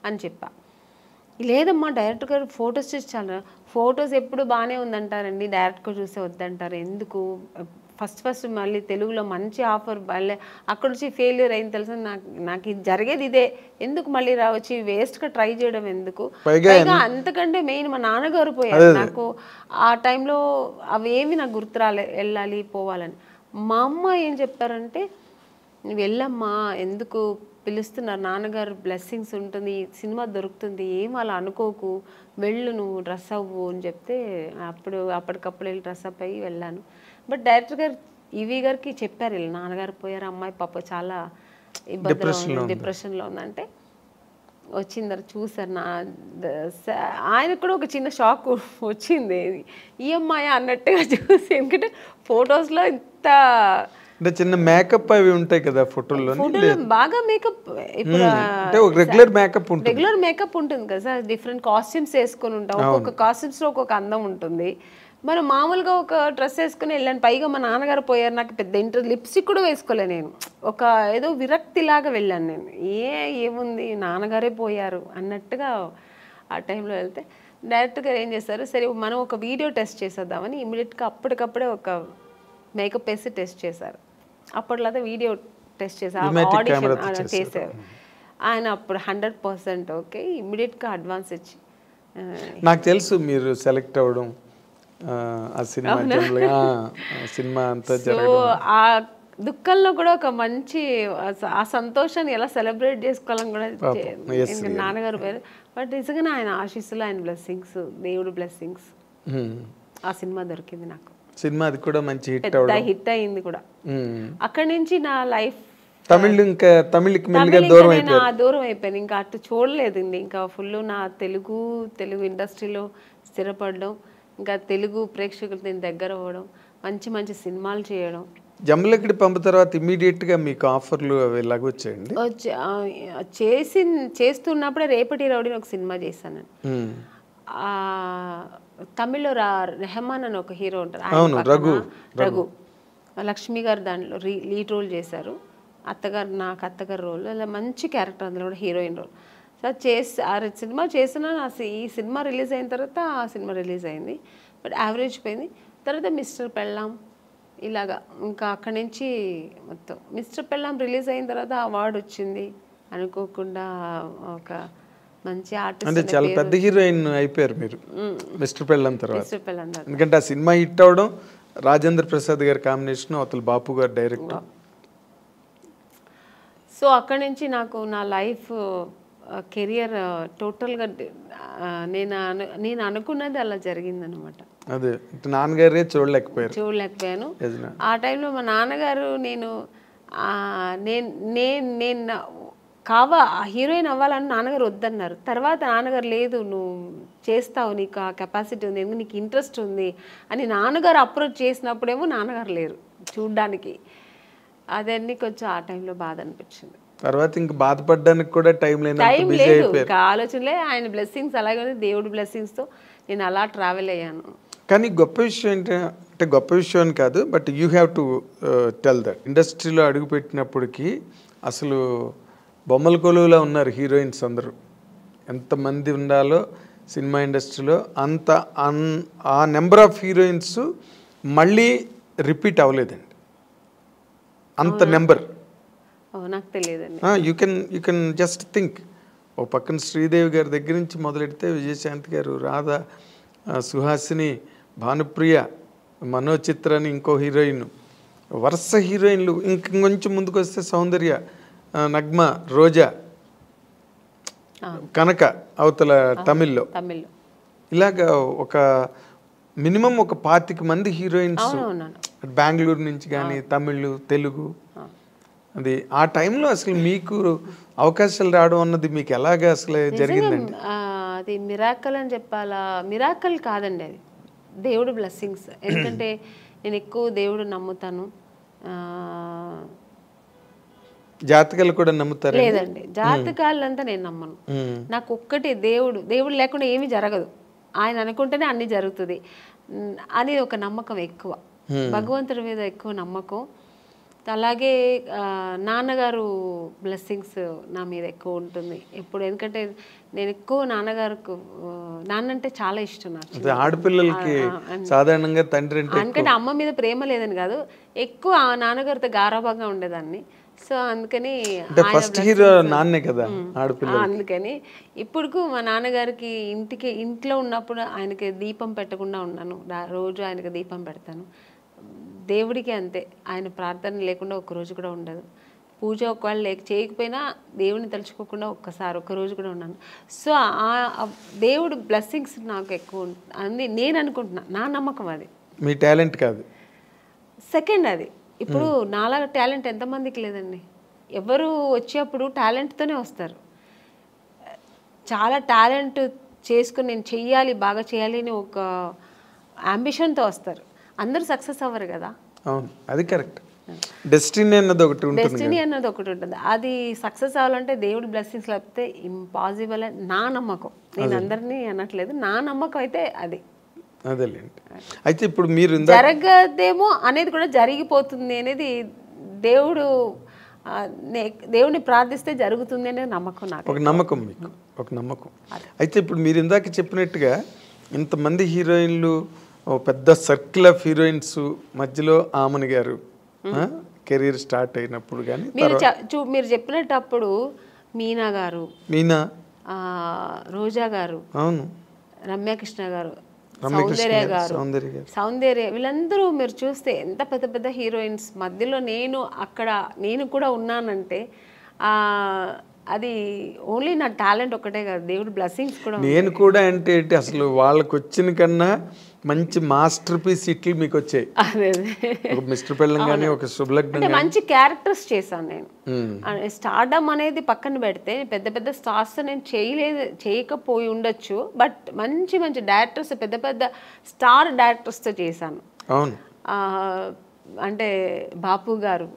అని చెప్పా. లేదమ్మా డైరెక్టర్ గారు ఫొటోస్ చూసి చాలా, ఫొటోస్ ఎప్పుడు బాగానే ఉందంటారండి, డైరెక్ట్గా చూస్తే వద్దంటారు ఎందుకు, ఫస్ట్ మళ్ళీ తెలుగులో మంచి ఆఫర్ మళ్ళీ అక్కడ నుంచి ఫెయిల్యూర్ అయింది తెలుసా, నాకు ఇది జరిగేది ఇదే, ఎందుకు మళ్ళీ రావచ్చు వేస్ట్గా ట్రై చేయడం ఎందుకు, పైగా అంతకంటే మెయిన్ మా నాన్నగారు పోయారు. నాకు ఆ టైంలో అవేమి నాకు గుర్తు వెళ్ళాలి పోవాలని. మా అమ్మ ఏం చెప్పారంటే నువ్వు వెళ్ళమ్మా, ఎందుకు పిలుస్తున్నారు, నాన్నగారు బ్లెస్సింగ్స్ ఉంటుంది, సినిమా దొరుకుతుంది, ఏం అలా అనుకోకు, వెళ్ళు నువ్వు డ్రెస్ అవ్వు అని చెప్తే అప్పటికప్పుడు వెళ్ళి డ్రెస్ అప్ అయ్యి వెళ్ళాను. బట్ డైరెక్టర్ గారు ఈవీ గారికి చెప్పారు, వెళ్ళి నాన్నగారు పోయారు, అమ్మాయి పాప చాలా ఇబ్బందులు డిప్రెషన్లో ఉందంటే వచ్చిందరు చూసారు. ఆయనకు కూడా ఒక చిన్న షాక్ వచ్చింది, ఈ అమ్మాయి అన్నట్టుగా చూసి, ఎందుకంటే ఫొటోస్లో ఇంత చిన్న మేకప్ అవి ఉంటాయి కదా ఫోటోలో, బాగా మేకప్, ఇప్పుడు రెగ్యులర్ మేకప్ ఉంటుంది కదా సార్, డిఫరెంట్ కాస్ట్యూమ్స్ వేసుకొని ఉంటాం, ఒక్కొక్క కాస్ట్యూమ్స్ లో ఒక్కొక్క అందం ఉంటుంది. మనం మామూలుగా ఒక డ్రెస్ వేసుకుని వెళ్ళాను, పైగా మా నాన్నగారు పోయారు, నాకు పెద్ద లిప్స్టిక్ కూడా వేసుకోలే, నేను ఒక ఏదో విరక్తిలాగా వెళ్ళాను, నేను ఏముంది నాన్నగారే పోయారు అన్నట్టుగా ఆ టైంలో వెళ్తే డైరెక్టర్ గారు ఏం చేస్తారు, సరే మనం ఒక వీడియో టెస్ట్ చేసేద్దామని ఇమీడియట్గా అప్పటికప్పుడే ఒక మేకప్ వేసి టెస్ట్ చేశారు. అప్పట్లో వీడియో టెస్ట్ చేశారు, ఆడిషన్ చేశారు ఆయన, అప్పుడు 100% ఓకే, ఇమ్మీడియట్గా అడ్వాన్స్ ఇచ్చి. నాకు తెలుసు మీరు సెలెక్ట్ అవ్వడం, ఆ సినిమా అంతా జరగడం, ఆ దుఃఖంలో కూడా ఒక మంచి ఆ సంతోషాన్ని ఎలా సెలబ్రేట్ చేసుకోవాలని కూడా నాన్నగారు పేరు. బట్ నిజంగానే ఆయన ఆశీస్సులు, ఆయన బ్లెస్సింగ్స్, దేవుడు బ్లెస్సింగ్స్, ఆ సినిమా దొరికింది నాకు. సినిమా అది కూడా మంచి హిట్ అయింది కూడా. అక్కడి నుంచి నా లైఫ్ తమిళకి దూరం అయిపోయింది, ఇంకా అటు చూడలేదండి, ఇంకా ఫుల్ నా తెలుగు ఇండస్ట్రీలో స్థిరపడడం, ఇంకా తెలుగు ప్రేక్షకులతో దగ్గర అవ్వడం, మంచి మంచి సినిమాలు చేయడం. జమ్మలకిడి పంపు తర్వాత ఇమీడియట్ గా మీకు ఆఫర్లు అవి ఎలాగ వచ్చాయండి? చేస్తున్నప్పుడే రేపటి రౌడీని ఒక సినిమా చేశాను. తమిళ్లో రెహమాన్ అని ఒక హీరో ఉంటారు, రఘు లక్ష్మి గారు దాంట్లో లీడ్ రోల్ చేశారు, నాకు అత్తగారు రోల్, అలా మంచి క్యారెక్టర్, అందులో కూడా హీరోయిన్ రోల్. సో ఆ సినిమా చేసిన, ఈ సినిమా రిలీజ్ అయిన తర్వాత ఆ సినిమా రిలీజ్ అయింది, బట్ యావరేజ్ పోయింది. తర్వాత మిస్టర్ పెళ్ళాం ఇలాగా, ఇంకా అక్కడి నుంచి మొత్తం మిస్టర్ పెళ్ళాం రిలీజ్ అయిన తర్వాత అవార్డు వచ్చింది అనుకోకుండా, ఒక మంచి ఆర్టిస్ట్, అంటే చాలా పెద్ద హీరోయిన్ అయిపోయారు మీరు మిస్టర్ పెళ్ళాం తర్వాత. ఎందుకంటే ఆ సినిమా హిట్ అవడం, రాజేంద్ర ప్రసాద్ గారి కాంబినేషన్, అవతల బాపు గారు డైరెక్టర్. సో అక్కడి నుంచి నాకు నా లైఫ్ కెరియర్ టోటల్గా నేను అనుకున్నది అలా జరిగిందనమాట. అదే నాన్నగారే చూడలేకపోయాను. ఆ టైంలో మా నాన్నగారు నేను హీరోయిన్ అవ్వాలని నాన్నగారు వద్దన్నారు. తర్వాత నాన్నగారు లేదు నువ్వు చేస్తావు, నీకు ఆ కెపాసిటీ ఉంది, ఎందుకు నీకు ఇంట్రెస్ట్ ఉంది అని నాన్నగారు అప్రోచ్ చేసినప్పుడేమో నాన్నగారు లేరు చూడ్డానికి. అదన్నీ కొంచెం ఆ టైంలో బాధ అనిపించింది. తర్వాత ఇంకా బాధపడడానికి కూడా టైం లేదు, ఇంకా ఆలోచనలే. ఆయన బ్లెస్సింగ్స్ అలాగే దేవుడి బ్లెస్సింగ్స్తో నేను అలా ట్రావెల్ అయ్యాను. కానీ గొప్ప విషయం ఏంటంటే, గొప్ప విషయం అని కాదు, but you have to tell that ఇండస్ట్రీలో అడుగుపెట్టినప్పటికీ అసలు బొమ్మల కొలువులో ఉన్నారు హీరోయిన్స్ అందరూ. ఎంతమంది ఉండాలో సినిమా ఇండస్ట్రీలో అంత ఆ నెంబర్ ఆఫ్ హీరోయిన్స్ మళ్ళీ రిపీట్ అవ్వలేదండి, అంత నెంబర్. నాకు తెలియదండి. యూ కెన్ జస్ట్ థింక్, ఓ పక్కన శ్రీదేవి గారి దగ్గర నుంచి మొదలెడితే విజయశాంతి గారు, రాధా, సుహాసిని, భానుప్రియ, మనోచిత్ర అని ఇంకో హీరోయిన్, వరుస హీరోయిన్లు. ఇంకొంచెం ముందుకు వస్తే సౌందర్య, నగ్మ, రోజా, కనక అవతల తమిళ్లో, ఇలాగా ఒక మినిమం ఒక 25 మంది హీరోయిన్స్ బెంగళూరు నుంచి కానీ, తమిళ్, తెలుగు. అది ఆ టైంలో అసలు మీకు అవకాశాలు రావడం అన్నది మీకు ఎలాగా అసలు జరిగిందండి? అది మిరాకల్ అని చెప్పాలా? మిరాకల్ కాదండి, అది దేవుడు బ్లెస్సింగ్స్. ఎందుకంటే నేను ఎక్కువ దేవుడు నమ్ముతాను. జాతకాలు కూడా నమ్ముతారు? లేదండి, జాతకాలంతా నేను నమ్మను. నాకు ఒక్కటి దేవుడు లేకుండా ఏమీ జరగదు, ఆయన అనుకుంటేనే అన్ని జరుగుతుంది అని ఒక నమ్మకం ఎక్కువ, భగవంతుడి మీద ఎక్కువ నమ్మకం. అలాగే నాన్నగారు బ్లెస్సింగ్స్ నా మీద ఎక్కువ ఉంటుంది ఎప్పుడు. ఎందుకంటే నేను ఎక్కువ నాన్నగారికి నాన్న అంటే చాలా ఇష్టం నాకు. ఆడపిల్లలకి సాధారణంగా తండ్రి అంటే ఎందుకంటే అమ్మ మీద ప్రేమ లేదని కాదు, ఎక్కువ ఆ నాన్నగారితో గారాబంగా ఉండేదాన్ని. సో అందుకని ఫస్ట్ హీరో నాన్నే కదా ఆడపిల్ల. అందుకని ఇప్పుడు మా నాన్నగారికి ఇంట్లో ఉన్నప్పుడు ఆయనకి దీపం పెట్టకుండా ఉన్నాను. రోజు ఆయనకి దీపం పెడతాను. దేవుడికి అంతే, ఆయన ప్రార్థన లేకుండా ఒక్కరోజు కూడా ఉండదు. పూజ ఒకవేళ చేయకపోయినా దేవుని తలుచుకోకుండా ఒక్కరోజు కూడా ఉన్నాను. సో దేవుడు బ్లెస్సింగ్స్ నాకు ఎక్కువ అని నేను అనుకుంటున్నా, నా నమ్మకం అది. మీ టాలెంట్ కాదు, సెకండ్ అది. ఇప్పుడు నాలాగా టాలెంట్ ఎంతమందికి లేదండి. ఎవరు వచ్చేప్పుడు టాలెంట్తోనే వస్తారు. చాలా టాలెంట్ చేసుకుని నేను చెయ్యాలి, బాగా చేయాలి అని ఒక అంబిషన్తో వస్తారు. అందరూ సక్సెస్ అవ్వరు కదా. అవును, అది కరెక్ట్. డెస్టినీ అన్నది ఒకటి ఉంటుంది. అది సక్సెస్ అవ్వాలంటే దేవుడి బ్లెస్సింగ్స్ లేకపోతే ఇంపాసిబుల్ అని నా నమ్మకం. నేను అందరినీ అనట్లేదు, నా నమ్మకం అయితే అది. అదేలేండి. అయితే ఇప్పుడు మీరు జరగదేమో అనేది కూడా జరిగిపోతుంది అనేది దేవుడిని ప్రార్థిస్తే జరుగుతుంది అనేది నమ్మకం నాకు. ఒక నమ్మకం, మీకు ఒక నమ్మకం. అయితే ఇప్పుడు మీరు ఇందాక చెప్పినట్టుగా ఇంతమంది హీరోయిన్లు, పెద్ద సర్కిల్ ఆఫ్ హీరోయిన్స్ మధ్యలో ఆమని గారు కెరీర్ స్టార్ట్ అయినప్పుడు కానీ మీరు చెప్పినప్పుడు మీనా గారు, రోజా గారు, అవును, రమ్యకృష్ణ గారు, సౌందర్య వీళ్ళందరూ మీరు చూస్తే ఎంత పెద్ద పెద్ద హీరోయిన్స్ మధ్యలో నేను కూడా ఉన్నానంటే అది ఓన్లీ నా టాలెంట్ ఒకటే కాదు, దేవుడి బ్లెస్సింగ్స్ కూడా. నేను కూడా అంటే అసలు వాళ్ళకి వచ్చిన కన్నా మంచి మాస్టర్ పీస్ ఇట్లు మీకు వచ్చాయి. ఒక మిస్టర్ పెళ్ళం కానీ, ఒక శుభలగ్నం, మంచి క్యారెక్టర్స్ చేశాను నేను. స్టార్డమ్ అనేది పక్కన పెడితే పెద్ద పెద్ద స్టార్స్ నేను చేయకపోయి ఉండొచ్చు, బట్ మంచి మంచి డైరెక్టర్స్, పెద్ద పెద్ద స్టార్ డైరెక్టర్స్తో చేశాను. అవును, అంటే బాపు గారు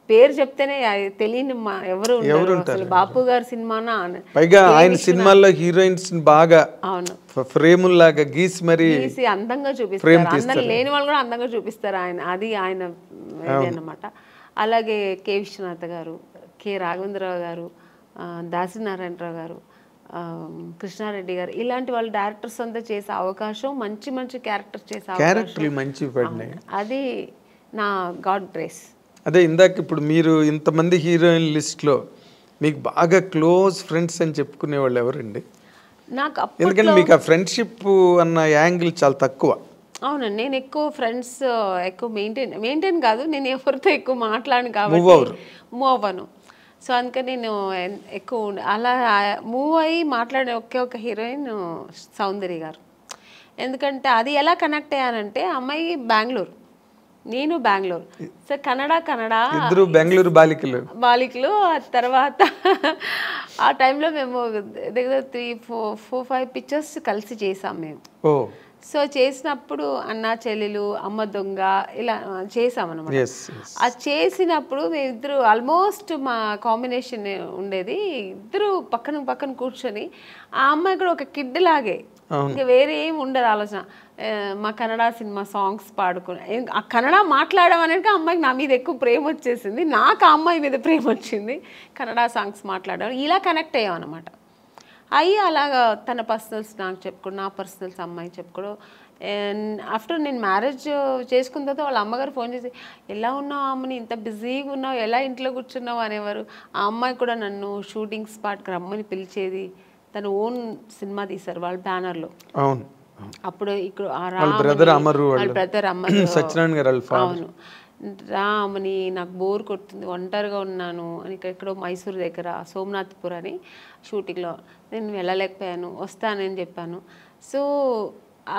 పేరు చెప్తేనే తెలియని ఎవరు ఉంటారు. బాపు గారి సినిమానా, పైగా ఆయన సినిమాల్లో హీరోయిన్స్ బాగా అవును ఫ్రేముల్లాగా గీసి మరి అందంగా చూపిస్తారు. అందరు లేని వాళ్ళు కూడా అందంగా చూపిస్తారు ఆయన, అది ఆయన అన్నమాట. అలాగే కె విశ్వనాథ్ గారు, కె రాఘవేంద్రరావు గారు, దాసనారాయణరావు గారు, కృష్ణారెడ్డి గారు, ఇలాంటి వాళ్ళు డైరెక్టర్స్ అంతా చేసే అవకాశం, మంచి మంచి క్యారెక్టర్స్ చేసే అవకాశం, అది నా గాడ్ గ్రేస్. అదే ఇందాక ఇప్పుడు మీరు ఇంతమంది హీరోయిన్ లిస్ట్లో మీకు బాగా క్లోజ్ ఫ్రెండ్స్ అని చెప్పుకునే వాళ్ళు ఎవరండి? నాకు ఎందుకంటే మీకు ఆ ఫ్రెండ్షిప్ అన్న యాంగిల్ చాలా తక్కువ. అవునండి, నేను ఎక్కువ ఫ్రెండ్స్ ఎక్కువ మెయింటైన్ కాదు, నేను ఎవరితో ఎక్కువ మాట్లాడను కాబట్టి మూవ్ అవ్వను. సో అందుకని నేను ఎక్కువ అలా మూవ్ అయ్యి మాట్లాడే ఒక హీరోయిన్ సౌందర్య గారు. ఎందుకంటే అది ఎలా కనెక్ట్ అయ్యానంటే, అమ్మాయి బెంగళూరు, నేను బెంగళూరు. సో ఇద్దరు బెంగళూరు బాలికలు. తర్వాత ఆ టైంలో మేము దగ్గర 3-4-5 పిక్చర్స్ కలిసి చేసాం మేము. సో చేసినప్పుడు అన్న చెల్లెలు, అమ్మ దొంగ ఇలా చేసామన్నమాట. అది చేసినప్పుడు మేమిద్దరు ఆల్మోస్ట్ మా కాంబినేషన్ ఉండేది. ఇద్దరు పక్కన పక్కన కూర్చొని, ఆ అమ్మాయి కూడా ఒక కిడ్ లాగే, ఇంకా వేరే ఏం ఉండదు ఆలోచన. మా కన్నడ సినిమా సాంగ్స్ పాడుకుని, ఆ కన్నడ మాట్లాడడం అనేది అమ్మాయికి నా మీద ఎక్కువ ప్రేమ వచ్చేసింది, నాకు ఆ అమ్మాయి మీద ప్రేమ వచ్చింది. కన్నడ సాంగ్స్ మాట్లాడడం ఇలా కనెక్ట్ అయ్యాం అనమాట. అయ్యి అలాగా తన పర్సనల్స్ నాకు చెప్పుకోవడం, నా పర్సనల్స్ అమ్మాయి చెప్పుకోవడం. ఆఫ్టర్ నేను మ్యారేజ్ చేసుకున్న తర్వాత వాళ్ళ అమ్మగారు ఫోన్ చేసి, ఎలా ఉన్నావు అమ్మని, ఇంత బిజీగా ఉన్నావు, ఎలా ఇంట్లో కూర్చున్నావు అనేవారు. ఆ అమ్మాయి కూడా నన్ను షూటింగ్ స్పాట్కి రమ్మని పిలిచేది. తన ఓన్ సినిమా తీశారు వాళ్ళ బ్యానర్లో. అవును, అప్పుడు ఇక్కడ బ్రదర్ అమరు, అవును, రామని నాకు బోర్ కొడుతుంది, ఒంటరిగా ఉన్నాను అని ఎక్కడో మైసూరు దగ్గర సోమనాథ్పూర్ అని షూటింగ్లో నేను వెళ్ళలేకపోయాను, వస్తానని చెప్పాను. సో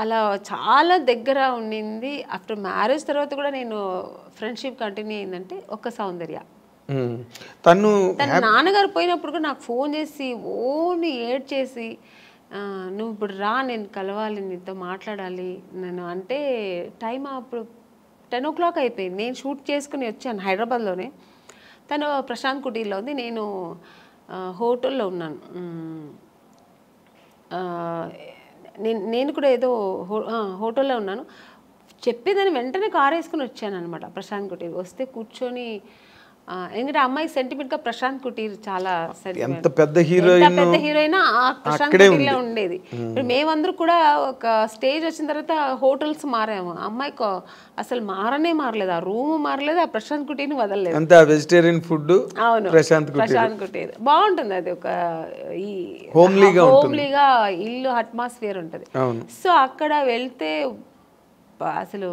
అలా చాలా దగ్గర ఉండింది. ఆఫ్టర్ మ్యారేజ్ తర్వాత కూడా నేను ఫ్రెండ్షిప్ కంటిన్యూ అయిందంటే ఒక సౌందర్య. తన నాన్నగారు పోయినప్పుడు కూడా నాకు ఫోన్ చేసి ఓన్లీ ఏడ్ చేసి, నువ్వు ఇప్పుడు రా, నేను కలవాలి, నీతో మాట్లాడాలి నేను అంటే. టైం అప్పుడు 10 o'clock అయిపోయింది. నేను షూట్ చేసుకుని వచ్చాను హైదరాబాద్లోనే. తను ప్రశాంత్ కుటీర్లో ఉంది, నేను హోటల్లో ఉన్నాను. నేను కూడా ఏదో హోటల్లో ఉన్నాను. చెప్పేదాన్ని వెంటనే కారు వేసుకుని వచ్చాను అనమాట ప్రశాంత్ కుటీర్. వస్తే కూర్చొని ఎందుకంటే అమ్మాయి సెంటిమెంట్గా ప్రశాంత్ కుటీర్ చాలా ఎంత పెద్ద హీరోయిన్ ఆ ప్రశాంత్ కుటీర్లో ఉండేది. ఇప్పుడు మేమందరూ కూడా ఒక స్టేజ్ వచ్చిన తర్వాత హోటల్స్ మారాము. అమ్మాయి అసలు మారలేదు, ఆ రూమ్ మారలేదు, ఆ ప్రశాంత్ కుటీర్ని వదలలేదు. అంతే వెజిటేరియన్ ఫుడ్. అవును, ప్రశాంత్ కుటీర్ బాగుంటుంది. అది ఒక ఈ హోమ్లీగా ఇల్లు అట్మాస్ఫియర్ ఉంటుంది. సో అక్కడ వెళ్తే అసలు